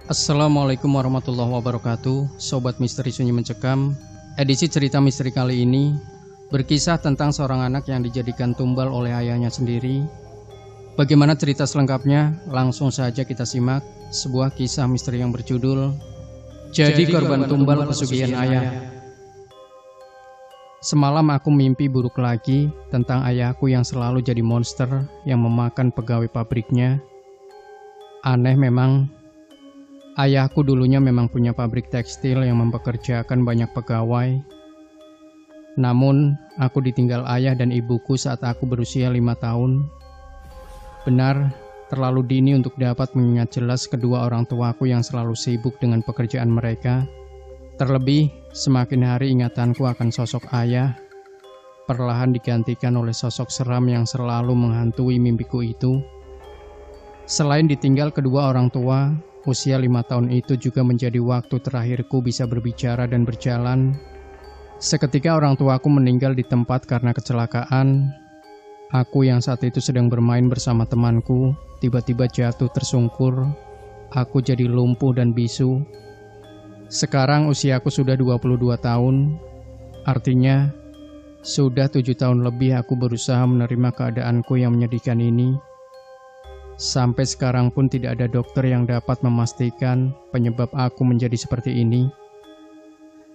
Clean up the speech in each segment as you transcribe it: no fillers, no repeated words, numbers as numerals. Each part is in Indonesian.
Assalamualaikum warahmatullahi wabarakatuh. Sobat Misteri Sunyi Mencekam. Edisi cerita misteri kali ini berkisah tentang seorang anak yang dijadikan tumbal oleh ayahnya sendiri. Bagaimana cerita selengkapnya? Langsung saja kita simak sebuah kisah misteri yang berjudul Jadi Korban Tumbal Pesugihan Ayah. Semalam aku mimpi buruk lagi tentang ayahku yang selalu jadi monster yang memakan pegawai pabriknya. Aneh memang, ayahku dulunya memang punya pabrik tekstil yang mempekerjakan banyak pegawai. Namun, aku ditinggal ayah dan ibuku saat aku berusia 5 tahun. Benar, terlalu dini untuk dapat mengingat jelas kedua orang tuaku yang selalu sibuk dengan pekerjaan mereka. Terlebih, semakin hari ingatanku akan sosok ayah perlahan digantikan oleh sosok seram yang selalu menghantui mimpiku itu. Selain ditinggal kedua orang tua, usia 5 tahun itu juga menjadi waktu terakhirku bisa berbicara dan berjalan. Seketika orang tuaku meninggal di tempat karena kecelakaan. Aku yang saat itu sedang bermain bersama temanku, tiba-tiba jatuh tersungkur. Aku jadi lumpuh dan bisu. Sekarang usiaku sudah 22 tahun. Artinya, sudah 7 tahun lebih aku berusaha menerima keadaanku yang menyedihkan ini. Sampai sekarang pun tidak ada dokter yang dapat memastikan penyebab aku menjadi seperti ini.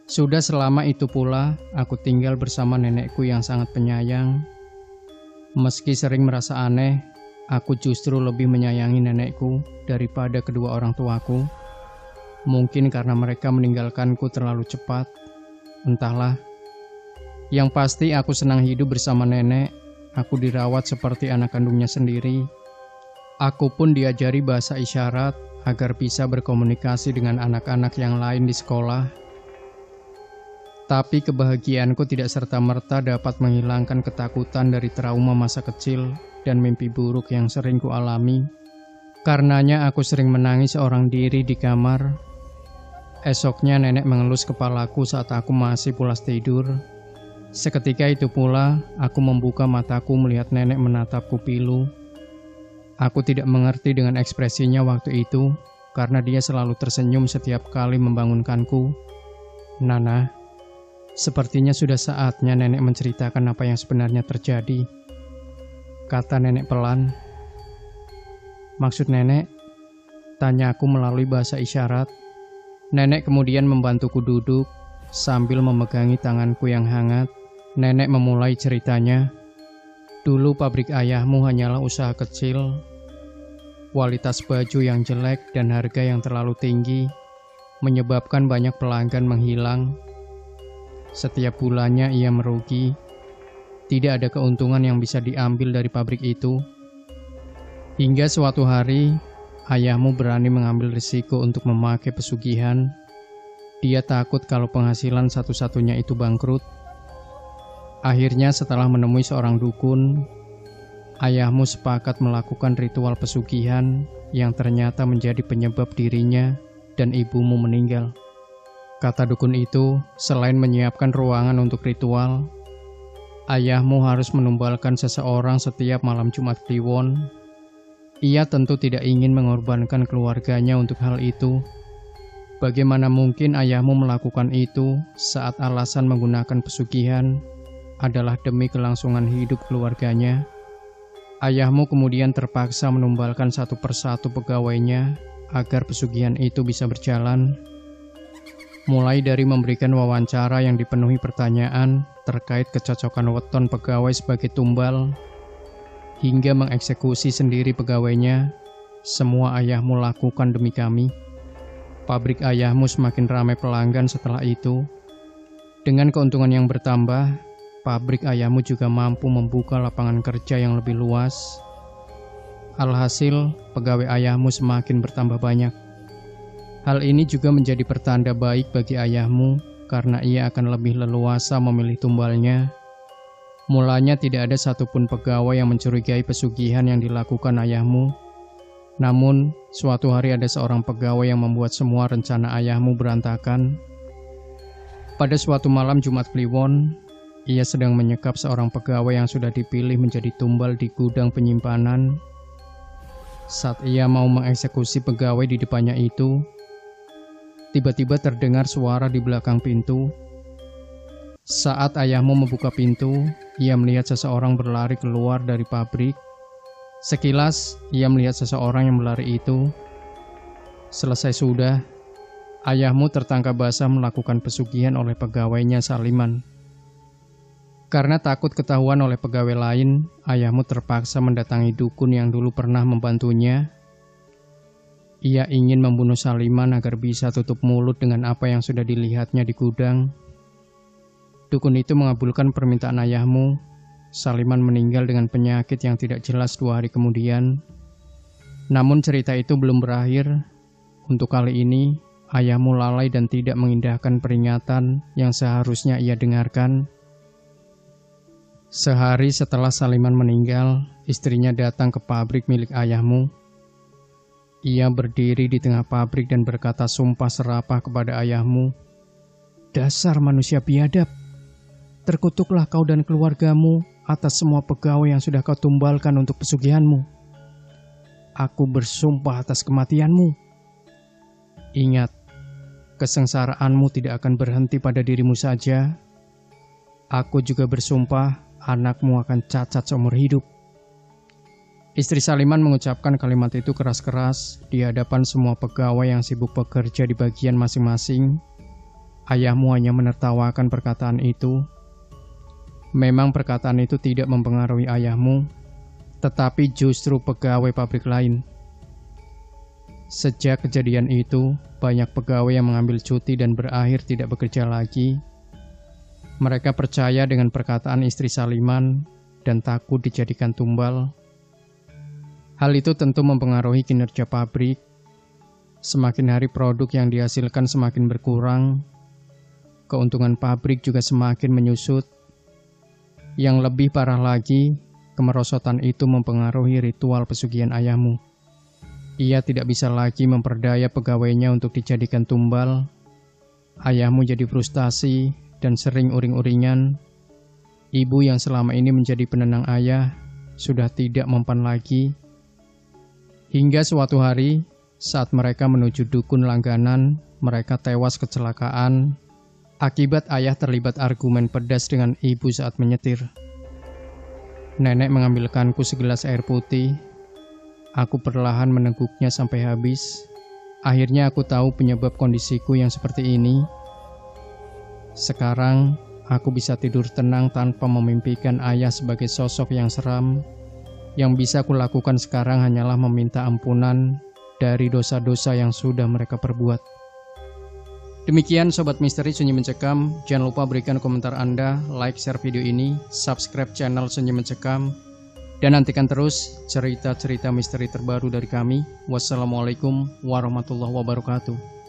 Sudah selama itu pula, aku tinggal bersama nenekku yang sangat penyayang. Meski sering merasa aneh, aku justru lebih menyayangi nenekku daripada kedua orang tuaku. Mungkin karena mereka meninggalkanku terlalu cepat, entahlah. Yang pasti aku senang hidup bersama nenek. Aku dirawat seperti anak kandungnya sendiri. Aku pun diajari bahasa isyarat agar bisa berkomunikasi dengan anak-anak yang lain di sekolah. Tapi kebahagiaanku tidak serta-merta dapat menghilangkan ketakutan dari trauma masa kecil dan mimpi buruk yang sering kualami. Karenanya aku sering menangis seorang diri di kamar. Esoknya nenek mengelus kepalaku saat aku masih pulas tidur. Seketika itu pula aku membuka mataku melihat nenek menatapku pilu. Aku tidak mengerti dengan ekspresinya waktu itu, karena dia selalu tersenyum setiap kali membangunkanku. "Nana, sepertinya sudah saatnya nenek menceritakan apa yang sebenarnya terjadi," kata nenek pelan. "Maksud nenek?" tanya aku melalui bahasa isyarat. Nenek kemudian membantuku duduk sambil memegangi tanganku yang hangat. Nenek memulai ceritanya. "Dulu pabrik ayahmu hanyalah usaha kecil. Kualitas baju yang jelek dan harga yang terlalu tinggi menyebabkan banyak pelanggan menghilang. Setiap bulannya ia merugi. Tidak ada keuntungan yang bisa diambil dari pabrik itu. Hingga suatu hari, ayahmu berani mengambil risiko untuk memakai pesugihan. Dia takut kalau penghasilan satu-satunya itu bangkrut. Akhirnya setelah menemui seorang dukun, ayahmu sepakat melakukan ritual pesugihan yang ternyata menjadi penyebab dirinya dan ibumu meninggal. Kata dukun itu, selain menyiapkan ruangan untuk ritual, ayahmu harus menumbalkan seseorang setiap malam Jumat Kliwon. Ia tentu tidak ingin mengorbankan keluarganya untuk hal itu. Bagaimana mungkin ayahmu melakukan itu saat alasan menggunakan pesugihan adalah demi kelangsungan hidup keluarganya? Ayahmu kemudian terpaksa menumbalkan satu persatu pegawainya agar pesugihan itu bisa berjalan. Mulai dari memberikan wawancara yang dipenuhi pertanyaan terkait kecocokan weton pegawai sebagai tumbal, hingga mengeksekusi sendiri pegawainya, semua ayahmu lakukan demi kami. Pabrik ayahmu semakin ramai pelanggan setelah itu. Dengan keuntungan yang bertambah, pabrik ayahmu juga mampu membuka lapangan kerja yang lebih luas. Alhasil, pegawai ayahmu semakin bertambah banyak. Hal ini juga menjadi pertanda baik bagi ayahmu, karena ia akan lebih leluasa memilih tumbalnya. Mulanya tidak ada satupun pegawai yang mencurigai pesugihan yang dilakukan ayahmu. Namun, suatu hari ada seorang pegawai yang membuat semua rencana ayahmu berantakan. Pada suatu malam Jumat Kliwon, ia sedang menyekap seorang pegawai yang sudah dipilih menjadi tumbal di gudang penyimpanan. Saat ia mau mengeksekusi pegawai di depannya itu, tiba-tiba terdengar suara di belakang pintu. Saat ayahmu membuka pintu, ia melihat seseorang berlari keluar dari pabrik. Sekilas, ia melihat seseorang yang berlari itu. Selesai sudah, ayahmu tertangkap basah melakukan pesugihan oleh pegawainya Saliman. Karena takut ketahuan oleh pegawai lain, ayahmu terpaksa mendatangi dukun yang dulu pernah membantunya. Ia ingin membunuh Saliman agar bisa tutup mulut dengan apa yang sudah dilihatnya di gudang. Dukun itu mengabulkan permintaan ayahmu. Saliman meninggal dengan penyakit yang tidak jelas 2 hari kemudian. Namun cerita itu belum berakhir. Untuk kali ini, ayahmu lalai dan tidak mengindahkan peringatan yang seharusnya ia dengarkan. Sehari setelah Saliman meninggal, istrinya datang ke pabrik milik ayahmu. Ia berdiri di tengah pabrik dan berkata sumpah serapah kepada ayahmu. "Dasar manusia biadab! Terkutuklah kau dan keluargamu atas semua pegawai yang sudah kau tumbalkan untuk pesugihanmu. Aku bersumpah atas kematianmu. Ingat, kesengsaraanmu tidak akan berhenti pada dirimu saja. Aku juga bersumpah anakmu akan cacat seumur hidup." Istri Saliman mengucapkan kalimat itu keras-keras di hadapan semua pegawai yang sibuk bekerja di bagian masing-masing. Ayahmu hanya menertawakan perkataan itu. Memang perkataan itu tidak mempengaruhi ayahmu, tetapi justru pegawai pabrik lain. Sejak kejadian itu, banyak pegawai yang mengambil cuti dan berakhir tidak bekerja lagi. Mereka percaya dengan perkataan istri Saliman dan takut dijadikan tumbal. Hal itu tentu mempengaruhi kinerja pabrik. Semakin hari produk yang dihasilkan semakin berkurang. Keuntungan pabrik juga semakin menyusut. Yang lebih parah lagi, kemerosotan itu mempengaruhi ritual pesugihan ayahmu. Ia tidak bisa lagi memperdaya pegawainya untuk dijadikan tumbal. Ayahmu jadi frustasi dan sering uring-uringan. Ibu yang selama ini menjadi penenang ayah sudah tidak mempan lagi. Hingga suatu hari, saat mereka menuju dukun langganan, mereka tewas kecelakaan akibat ayah terlibat argumen pedas dengan ibu saat menyetir. Nenek mengambilkanku segelas air putih. Aku perlahan meneguknya sampai habis. Akhirnya aku tahu penyebab kondisiku yang seperti ini. Sekarang, aku bisa tidur tenang tanpa memimpikan ayah sebagai sosok yang seram. Yang bisa kulakukan sekarang hanyalah meminta ampunan dari dosa-dosa yang sudah mereka perbuat. Demikian Sobat Misteri Sunyi Mencekam. Jangan lupa berikan komentar Anda, like, share video ini, subscribe channel Sunyi Mencekam, dan nantikan terus cerita-cerita misteri terbaru dari kami. Wassalamualaikum warahmatullahi wabarakatuh.